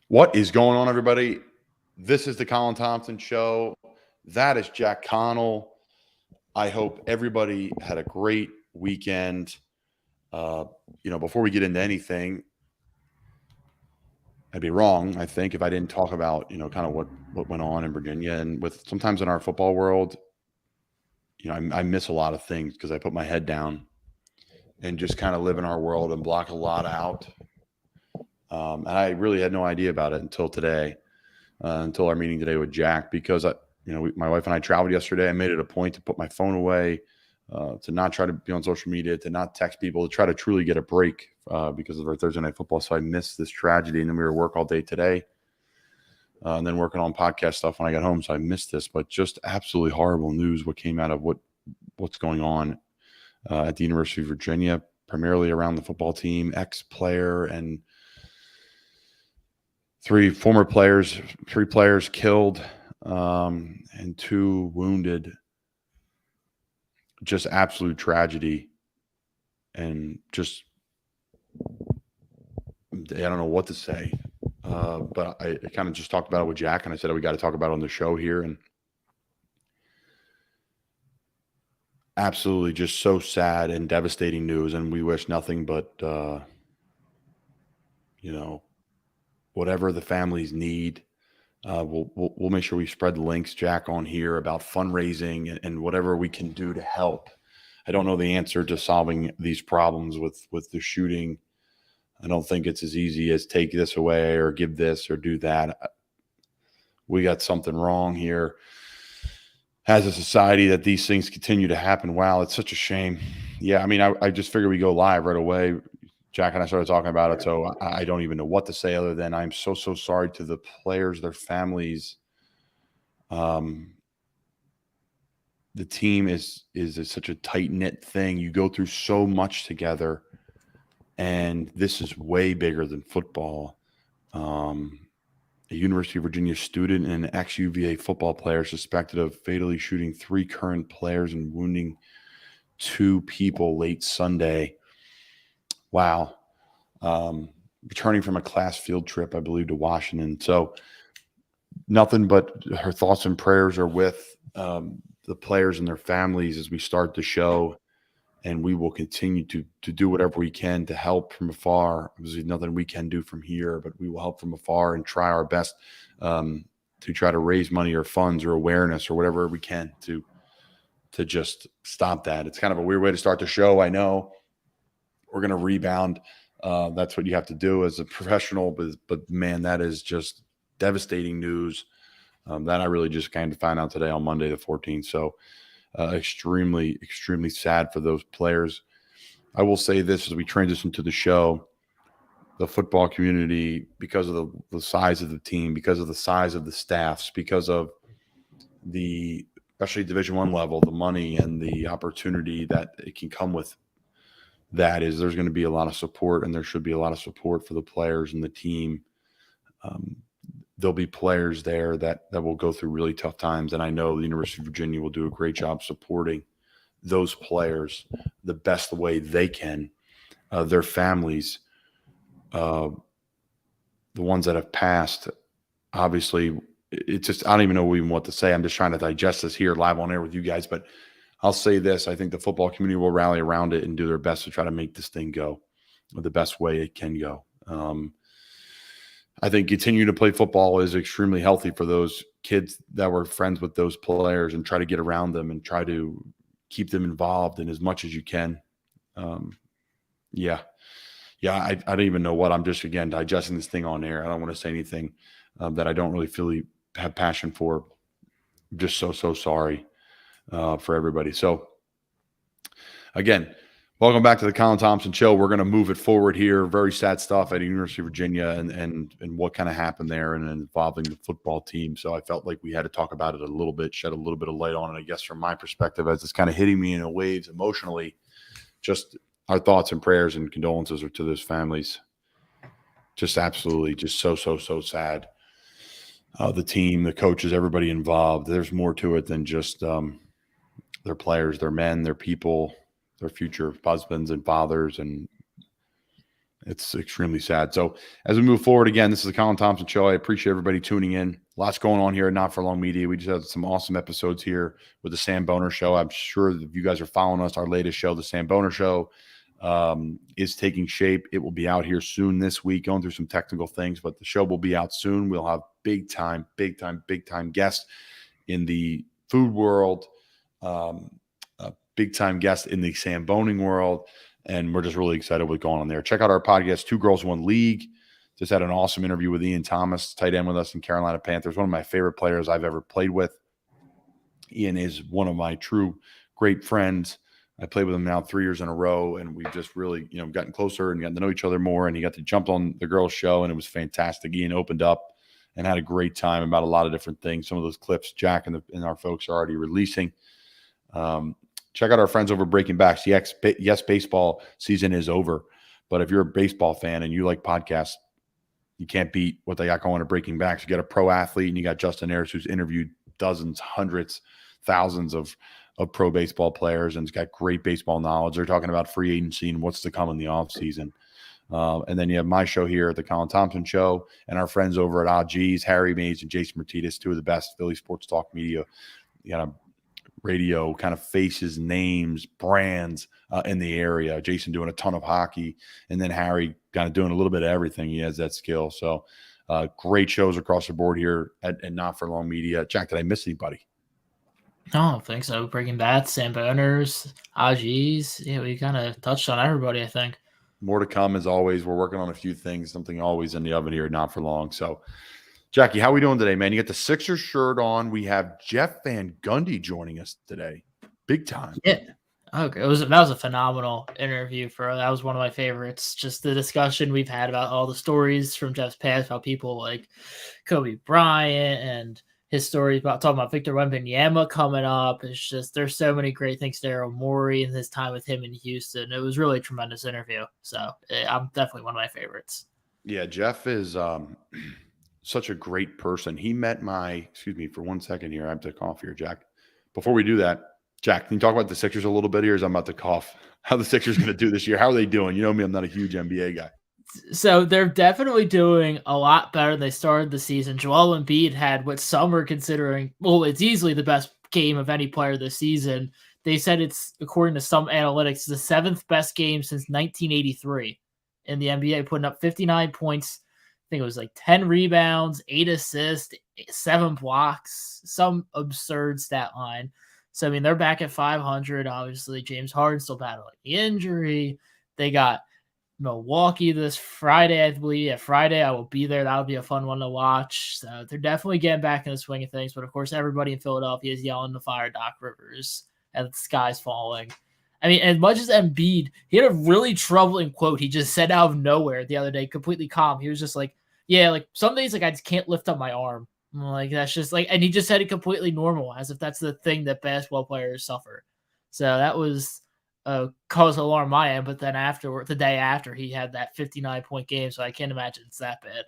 What is going on, everybody? This is the Colin Thompson Show. That is Jack Connell. I hope everybody had a great weekend. Before we get into anything, I'd be wrong, I think, if I didn't talk about, kind of what went on in Virginia. And with sometimes in our football world, I miss a lot of things because I put my head down and just kind of live in our world and block a lot out. And I really had no idea about it until today. Until our meeting today with Jack, because my wife and I traveled yesterday. I made it a point to put my phone away, to not try to be on social media, to not text people, to try to truly get a break because of our Thursday night football. So I missed this tragedy, and then we were at work all day today, and then working on podcast stuff when I got home. So I missed this, but just absolutely horrible news. What came out of what's going on at the University of Virginia, primarily around the football team, ex-player and three players killed, and two wounded. Just absolute tragedy. And just, I don't know what to say. But I kind of just talked about it with Jack, and I said, we got to talk about it on the show here. And absolutely just so sad and devastating news. And we wish nothing but, whatever the families need. We'll make sure we spread the links, Jack, on here about fundraising and whatever we can do to help. I don't know the answer to solving these problems with the shooting. I don't think it's as easy as take this away or give this or do that. We got something wrong here as a society that these things continue to happen. Wow, it's such a shame. Yeah, I mean, I just figured we go live right away. Jack and I started talking about it, so I don't even know what to say other than I'm so sorry to the players, their families. The team is such a tight-knit thing. You go through so much together, and this is way bigger than football. A University of Virginia student and an ex-UVA football player suspected of fatally shooting 3 current players and wounding 2 people late Sunday. Wow. Returning from a class field trip, I believe, to Washington. So nothing but her thoughts and prayers are with the players and their families as we start the show. And we will continue to do whatever we can to help from afar. There's nothing we can do from here, but we will help from afar and try our best to try to raise money or funds or awareness or whatever we can to just stop that. It's kind of a weird way to start the show, I know. We're going to rebound. That's what you have to do as a professional. But man, that is just devastating news that I really just kind of found out today on Monday the 14th. So extremely, extremely sad for those players. I will say this as we transition to the show, the football community, because of the size of the team, because of the size of the staffs, because of the, especially Division I level, the money and the opportunity that it can come with, that is, there's going to be a lot of support, and there should be a lot of support for the players and the team. There'll be players there that will go through really tough times, and I know the University of Virginia will do a great job supporting those players the best way they can, their families, the ones that have passed. Obviously, it's just, I don't even know even what to say. I'm just trying to digest this here live on air with you guys, but I'll say this. I think the football community will rally around it and do their best to try to make this thing go the best way it can go. I think continuing to play football is extremely healthy for those kids that were friends with those players, and try to get around them and try to keep them involved in as much as you can. I don't even know what. I'm just, again, digesting this thing on air. I don't want to say anything that I don't really have passion for. I'm just so sorry for everybody. So again, welcome back to the Colin Thompson Show. We're going to move it forward here. Very sad stuff at the University of Virginia and what kind of happened there and involving the football team. So I felt like we had to talk about it a little bit, shed a little bit of light on it, I guess, from my perspective, as it's kind of hitting me in waves emotionally. Just our thoughts and prayers and condolences are to those families. Just absolutely just so sad. The team, the coaches, everybody involved. There's more to it than just their players, their men, their people, their future husbands and fathers and It's extremely sad. So as we move forward, again, this is the Colin Thompson Show. I appreciate everybody tuning in. Lots going on here at Not For Long Media. We just had some awesome episodes here with the Sam Boner Show. I'm sure that if you guys are following us, our latest show, the Sam Boner Show, is taking shape. It will be out here soon this week, going through some technical things, but the show will be out soon. We'll have big time guests in the food world, a big time guest in the Sam Boning world. And we're just really excited what's going on there. Check out our podcast, Two Girls, One League. Just had an awesome interview with Ian Thomas, tight end with us in Carolina Panthers, one of my favorite players I've ever played with. Ian is one of my true great friends. I played with him now 3 years in a row, and we've just really, gotten closer and gotten to know each other more. And he got to jump on the girls' show, and it was fantastic. Ian opened up and had a great time about a lot of different things. Some of those clips Jack and our folks are already releasing. Check out our friends over Breaking Backs. Yes, baseball season is over. But if you're a baseball fan and you like podcasts, you can't beat what they got going at Breaking Backs. You got a pro athlete, and you got Justin Ayers, who's interviewed dozens, hundreds, thousands of pro baseball players, and he's got great baseball knowledge. They're talking about free agency and what's to come in the offseason. And then you have my show here, the Colin Thompson Show, and our friends over at OGs, Harry Mays and Jason Martinez, two of the best Philly sports talk media. You got a radio kind of faces, names, brands in the area. Jason doing a ton of hockey, and then Harry kind of doing a little bit of everything. He has that skill. So great shows across the board here at Not For Long Media. Jack, did I miss anybody? No, I don't think so. Breaking Bad, Sam Boners, AGs. Yeah, we kind of touched on everybody, I think. More to come as always. We're working on a few things, something always in the oven here, Not For Long. So, Jackie, how are we doing today, man? You got the Sixers shirt on. We have Jeff Van Gundy joining us today. Big time. Yeah. Okay. That was a phenomenal interview. That was one of my favorites. Just the discussion we've had about all the stories from Jeff's past, about people like Kobe Bryant and his stories about talking about Victor Wembanyama coming up. It's just, there's so many great things. Daryl Morey and his time with him in Houston. It was really a tremendous interview. So I'm definitely one of my favorites. Yeah, Jeff is such a great person. He met excuse me for 1 second here. I have to cough here, Jack. Before we do that, Jack, can you talk about the Sixers a little bit here as I'm about to cough? How the Sixers going to do this year? How are they doing? You know me, I'm not a huge NBA guy. So they're definitely doing a lot better than they started the season. Joel Embiid had what some are considering, it's easily the best game of any player this season. They said it's, according to some analytics, the 7th best game since 1983 in the NBA, putting up 59 points. I think it was like 10 rebounds, 8 assists, 7 blocks, some absurd stat line. So, I mean, they're back at 500. Obviously, James Harden still battling the injury. They got Milwaukee this Friday, I believe. Yeah, Friday, I will be there. That'll be a fun one to watch. So they're definitely getting back in the swing of things. But, of course, everybody in Philadelphia is yelling to fire Doc Rivers as the sky's falling. I mean, as much as Embiid, he had a really troubling quote he just said out of nowhere the other day, completely calm. He was just like, yeah, like some days, like I just can't lift up my arm. Like that's just like, and he just said it completely normal, as if that's the thing that basketball players suffer. So that was cause alarm on my end. But then the day after, he had that 59-point game. So I can't imagine it's that bad.